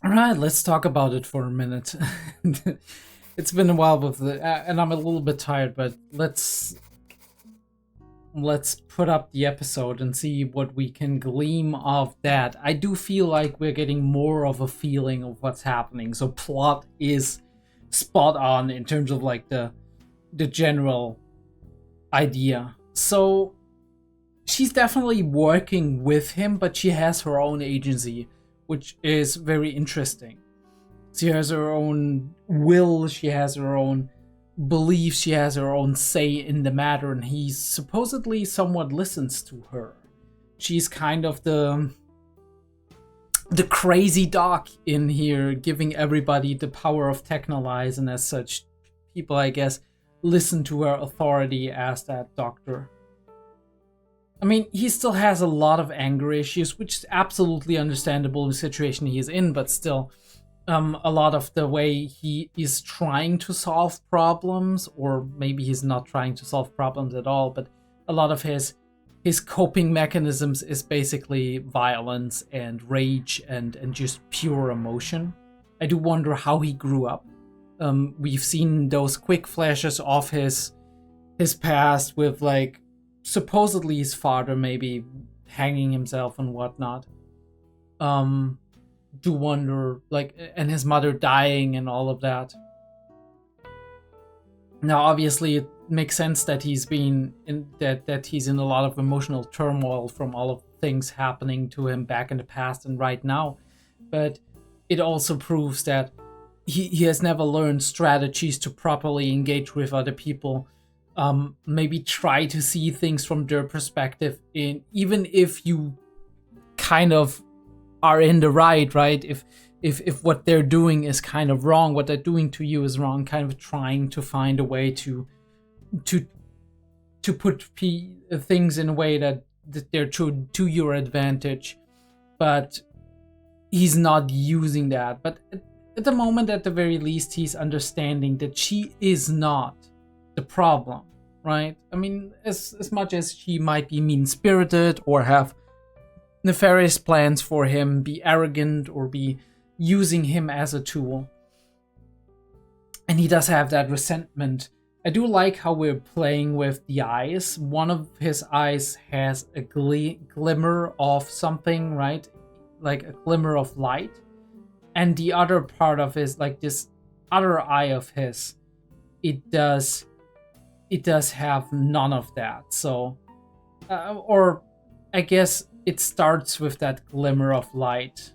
All right, let's talk about it for a minute. It's been a while with the, and I'm a little bit tired, but let's put up the episode and see what we can glean of that. I do feel like we're getting more of a feeling of what's happening. So plot is spot on in terms of like the general idea. So she's definitely working with him, but she has her own agency, which is very interesting. She has her own will, she has her own beliefs, she has her own say in the matter, and he supposedly somewhat listens to her. She's kind of the crazy doc in here, giving everybody the power of Techhnolyze, and as such, people, I guess, listen to her authority as that doctor. I mean, he still has a lot of anger issues, which is absolutely understandable in the situation he is in, but still, a lot of the way he is trying to solve problems, or maybe he's not trying to solve problems at all, but a lot of his coping mechanisms is basically violence and rage and just pure emotion. I do wonder how he grew up. We've seen those quick flashes of his past with like supposedly his father maybe hanging himself and whatnot. Do wonder, like, and his mother dying and all of that. Now, obviously, it makes sense that he's been in that he's in a lot of emotional turmoil from all of the things happening to him back in the past and right now. But it also proves that he has never learned strategies to properly engage with other people. Maybe try to see things from their perspective, in even if you kind of are in the right, if what they're doing is kind of wrong, what they're doing to you is wrong, kind of trying to find a way to put things in a way that they're to your advantage, but he's not using that. But at the moment, at the very least, he's understanding that she is not the problem, right? I mean, as much as she might be mean-spirited or have nefarious plans for him, be arrogant, or be using him as a tool, and he does have that resentment. I do like how we're playing with the eyes. One of his eyes has a glimmer of something, right? Like a glimmer of light. And the other part of his, like this other eye of his, it does have none of that. So, or I guess it starts with that glimmer of light.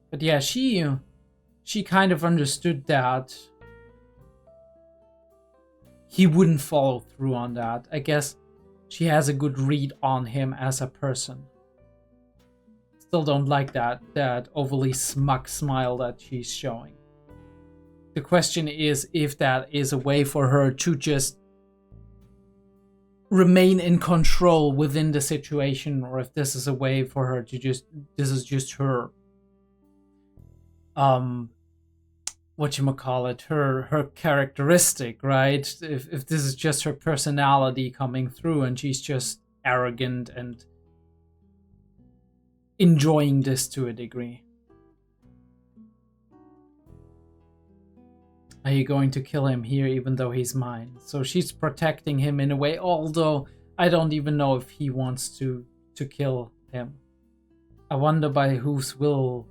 But yeah, she kind of understood that he wouldn't follow through on that. I guess she has a good read on him as a person. Still don't like that overly smug smile that she's showing. The question is if that is a way for her to just remain in control within the situation, or if this is a way for her to this is just her whatchamacallit, her characteristic, right? If this is just her personality coming through and she's just arrogant and enjoying this to a degree. Are you going to kill him here even though he's mine? So she's protecting him in a way, although I don't even know if he wants to kill him. I wonder by whose will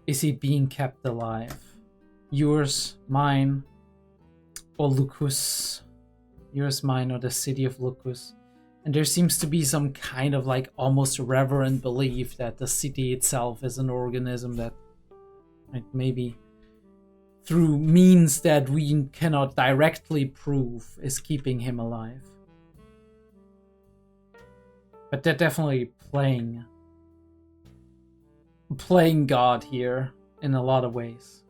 is he being kept alive? Yours, mine, or Lucus? Yours, mine, or the city of Lucus? And there seems to be some kind of like almost reverent belief that the city itself is an organism that maybe through means that we cannot directly prove is keeping him alive. But they're definitely playing God here in a lot of ways.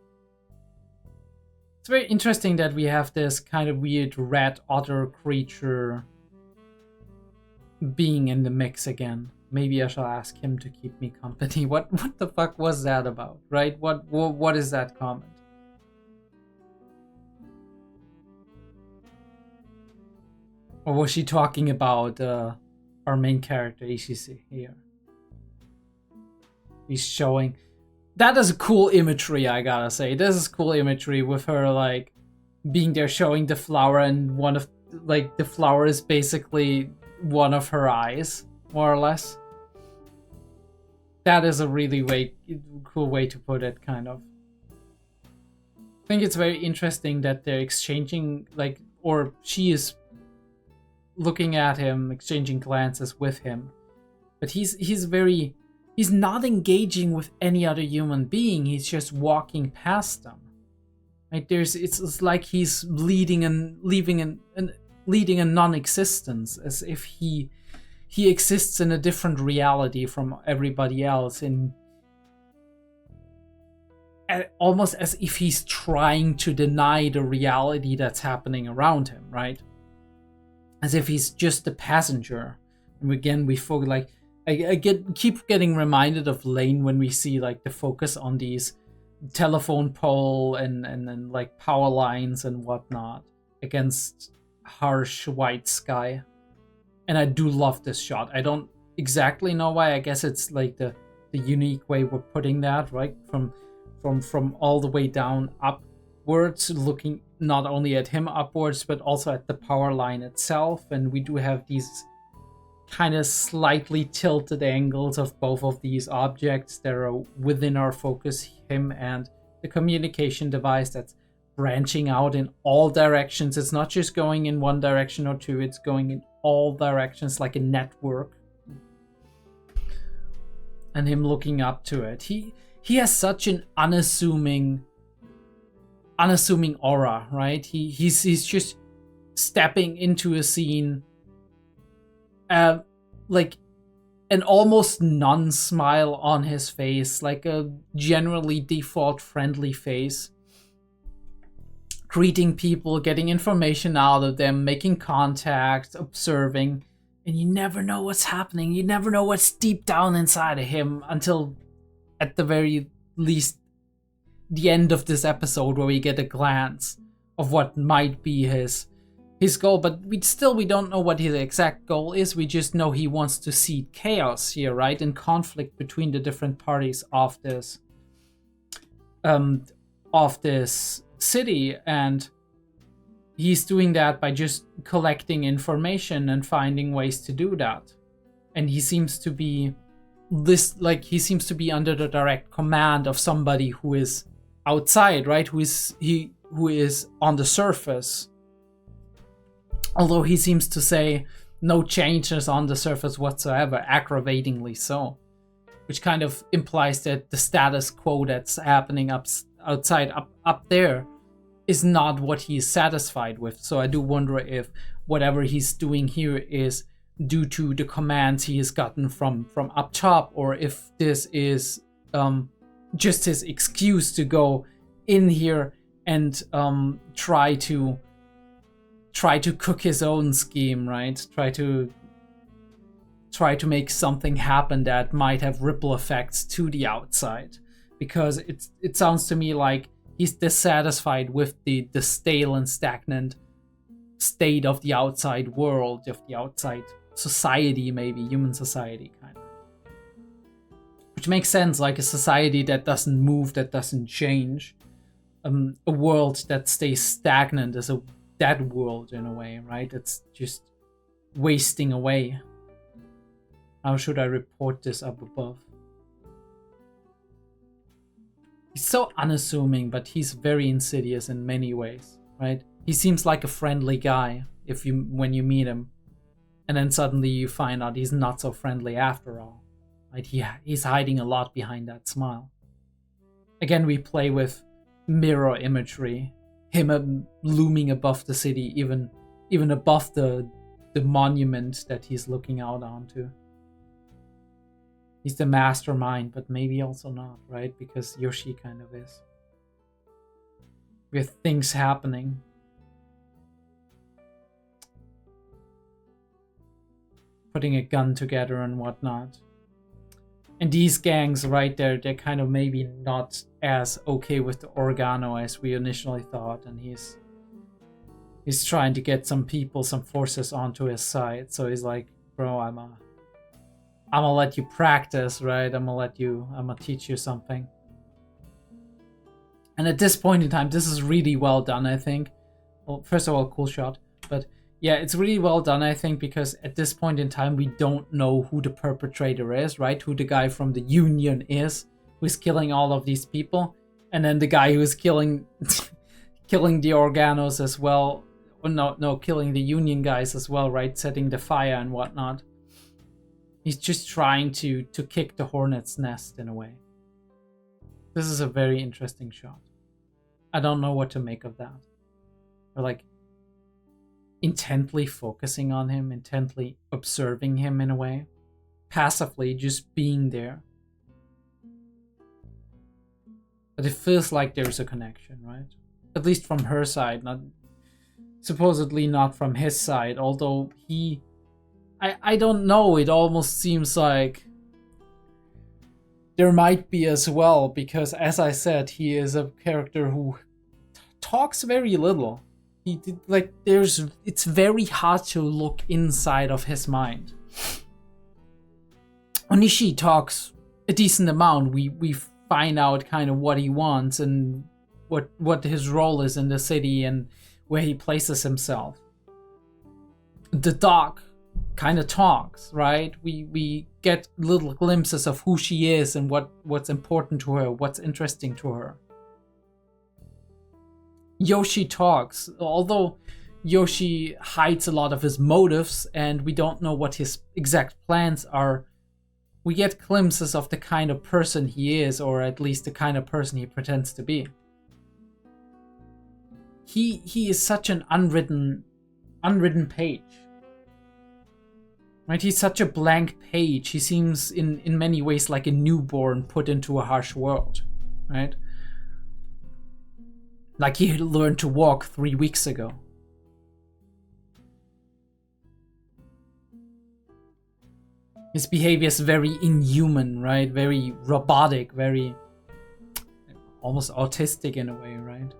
It's very interesting that we have this kind of weird rat otter creature being in the mix again. Maybe I shall ask him to keep me company. What the fuck was that about, right? What is that comment? Or was she talking about our main character, ACC, here? he's showing. That is cool imagery, I gotta say. This is cool imagery with her like being there showing the flower, and one of like the flower is basically one of her eyes, more or less. That is a really cool way to put it, kind of. I think it's very interesting that they're exchanging, like, or she is looking at him, exchanging glances with him. But he's not engaging with any other human being. He's just walking past them. Right? It's like he's leading a non-existence, as if he exists in a different reality from everybody else, and almost as if he's trying to deny the reality that's happening around him, right? As if he's just a passenger. And again, we focus, like, I keep getting reminded of Lain when we see like the focus on these telephone pole and like power lines and whatnot against harsh white sky. And I do love this shot. I don't exactly know why. I guess it's like the unique way we're putting that, right? From all the way down upwards, looking not only at him upwards, but also at the power line itself. And we do have these kind of slightly tilted angles of both of these objects that are within our focus, him and the communication device that's branching out in all directions. It's not just going in one direction or two, it's going in all directions like a network. And him looking up to it. He has such an unassuming aura, right? He's just stepping into a scene like an almost non-smile on his face, like a generally default friendly face, greeting people, getting information out of them, making contact, observing, and you never know what's happening. You never know what's deep down inside of him until, at the very least, the end of this episode, where we get a glance of what might be his goal. But we don't know what his exact goal is. We just know he wants to seed chaos here, right? And conflict between the different parties of this city, and he's doing that by just collecting information and finding ways to do that. And he seems to be under the direct command of somebody who is outside, right? Who is on the surface. Although he seems to say no changes on the surface whatsoever, aggravatingly so. Which kind of implies that the status quo that's happening outside up there is not what he's satisfied with. So I do wonder if whatever he's doing here is due to the commands he has gotten from up top, or if this is just his excuse to go in here and try to cook his own scheme, right? Try to make something happen that might have ripple effects to the outside. Because it sounds to me like he's dissatisfied with the stale and stagnant state of the outside world, of the outside society, maybe human society, kind of. Which makes sense, like a society that doesn't move, that doesn't change. A world that stays stagnant is a dead world in a way, right? It's just wasting away. How should I report this up above? He's so unassuming, but he's very insidious in many ways, right? He seems like a friendly guy when you meet him, and then suddenly you find out he's not so friendly after all, right? He's hiding a lot behind that smile. Again, we play with mirror imagery, him looming above the city, even above the monument that he's looking out onto. He's the mastermind, but maybe also not, right? Because Yoshi kind of is. With things happening. Putting a gun together and whatnot. And these gangs, right, they're kind of maybe not as okay with the Organo as we initially thought. And he's trying to get some people, some forces onto his side. So he's like, bro, I'm gonna let you practice, right? I'm gonna teach you something. And at this point in time, this is really well done, I think. Well, first of all, cool shot. But yeah, it's really well done, I think, because at this point in time, we don't know who the perpetrator is, right? Who the guy from the Union is, who's killing all of these people. And then the guy who's killing killing the Organos as well. No, killing the Union guys as well, right? Setting the fire and whatnot. He's just trying to kick the hornet's nest in a way. This is a very interesting shot. I don't know what to make of that. Or like intently focusing on him, intently observing him in a way. Passively just being there. But it feels like there's a connection, right? At least from her side, not supposedly not from his side, although I don't know, it almost seems like there might be as well, because as I said, he is a character who talks very little. It's very hard to look inside of his mind. Onishi talks a decent amount. We find out kind of what he wants and what his role is in the city and where he places himself. The dog kind of talks, right? We get little glimpses of who she is and what's important to her, what's interesting to her. Yoshi talks, although Yoshi hides a lot of his motives and we don't know what his exact plans are. We get glimpses of the kind of person he is, or at least the kind of person he pretends to be. He is such an unwritten page. Right? He's such a blank page. He seems in many ways like a newborn put into a harsh world. Right? Like he learned to walk 3 weeks ago. His behavior is very inhuman, right? Very robotic, very almost autistic in a way, right?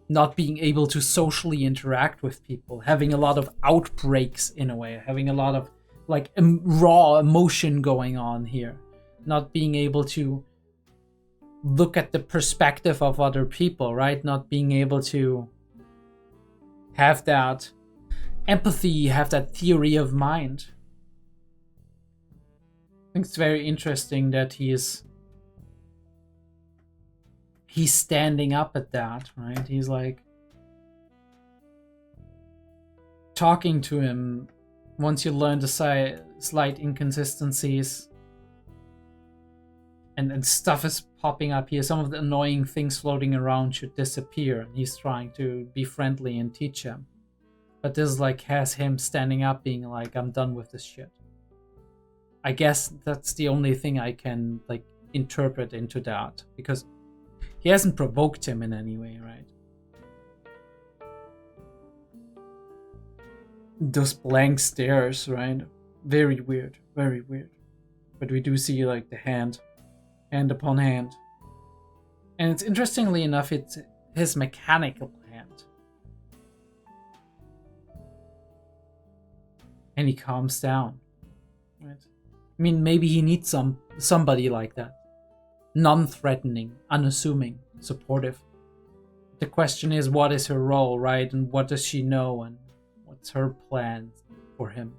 Not being able to socially interact with people, having a lot of outbreaks in a way, having a lot of like raw emotion going on here, not being able to look at the perspective of other people, right? Not being able to have that empathy, have that theory of mind. I think it's very interesting that he's standing up at that, right? He's like talking to him. Once you learn the slight inconsistencies and stuff is popping up here, some of the annoying things floating around should disappear, and he's trying to be friendly and teach him. But this like has him standing up being like, I'm done with this shit. I guess that's the only thing I can like interpret into that, because he hasn't provoked him in any way, right? Those blank stares, right? Very weird, very weird. But we do see like the hand upon hand. And it's interestingly enough, it's his mechanical hand. And he calms down, right? I mean, maybe he needs somebody like that. Non-threatening, unassuming, supportive. The question is, what is her role, right? And what does she know? And what's her plan for him?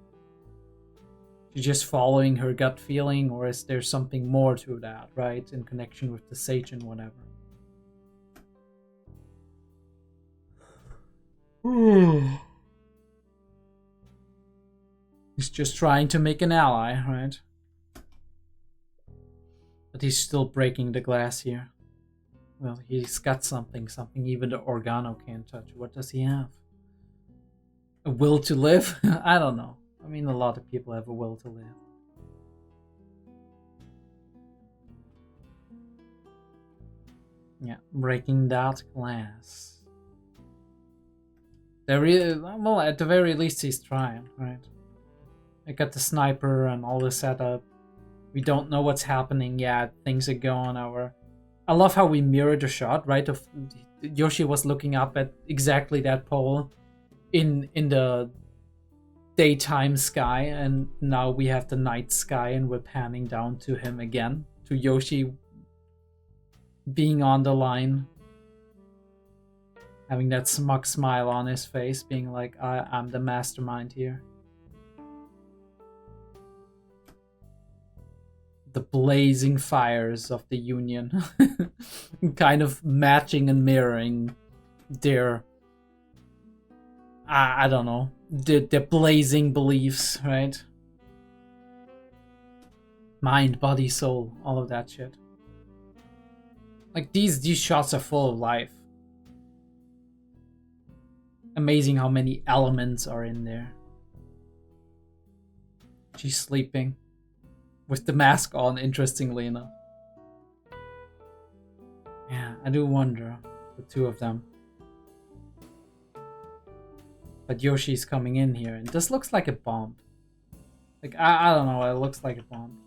She's just following her gut feeling, or is there something more to that, right? In connection with the sage and whatever. He's just trying to make an ally, right? But he's still breaking the glass here. Well, he's got something even the Organo can't touch. What does he have? A will to live? I don't know. I mean, a lot of people have a will to live. Yeah, breaking that glass. Well, at the very least, he's trying, right? I got the sniper and all the setup. We don't know what's happening yet. Things are going over. I love how we mirrored the shot, right? Of Yoshi was looking up at exactly that pole in the daytime sky, and now we have the night sky, and we're panning down to him again, to Yoshi being on the line, having that smug smile on his face, being like, I'm the mastermind here. The blazing fires of the Union kind of matching and mirroring their, I don't know, their blazing beliefs, right? Mind, body, soul, all of that shit. Like, these shots are full of life. Amazing how many elements are in there. She's sleeping with the mask on, interestingly enough. Yeah, I do wonder, the two of them. But Yoshi's coming in here, and this looks like a bomb. Like, I don't know, it looks like a bomb.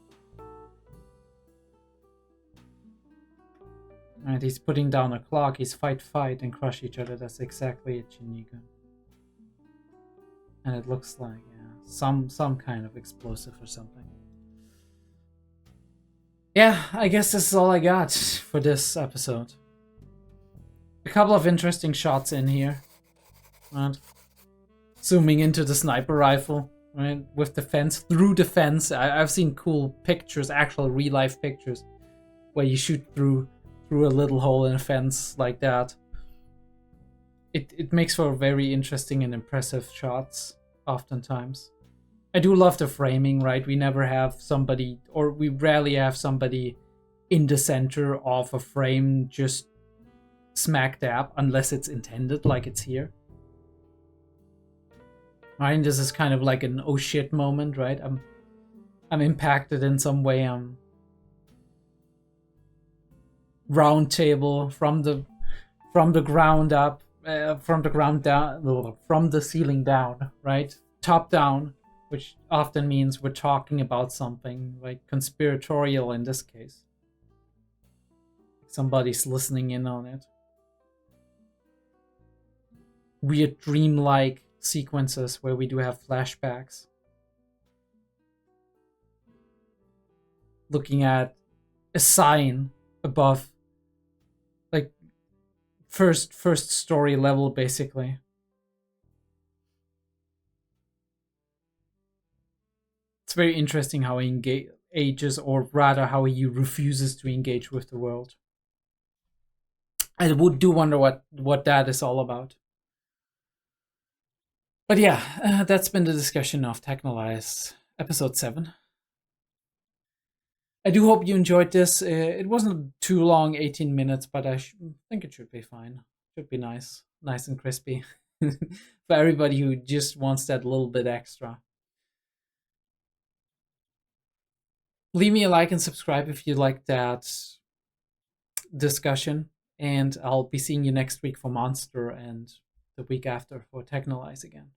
Alright, he's putting down a clock, he's fight, and crush each other. That's exactly it, Shinigami. And it looks like, yeah, some kind of explosive or something. Yeah, I guess this is all I got for this episode. A couple of interesting shots in here. Right? Zooming into the sniper rifle, right? With the fence, through the fence. I've seen cool pictures, actual real-life pictures, where you shoot through a little hole in a fence like that. It makes for very interesting and impressive shots, oftentimes. I do love the framing, right? We never have somebody, or we rarely have somebody in the center of a frame just smack dab, unless it's intended, like it's here. Right, and this is kind of like an oh shit moment, right? I'm impacted in some way. Round table from the ground up, from the ground down, from the ceiling down, right? Top down, which often means we're talking about something like conspiratorial in this case. Somebody's listening in on it. Weird dreamlike sequences where we do have flashbacks. Looking at a sign above, like first story level, basically. It's very interesting how he engages, or rather how he refuses to engage with the world. I do wonder what that is all about. But yeah, that's been the discussion of Techhnolyze episode 7. I do hope you enjoyed this. It wasn't too long, 18 minutes, but I think it should be fine. Should be nice and crispy for everybody who just wants that little bit extra. Leave me a like and subscribe if you like that discussion, and I'll be seeing you next week for Monster and the week after for Techhnolyze again.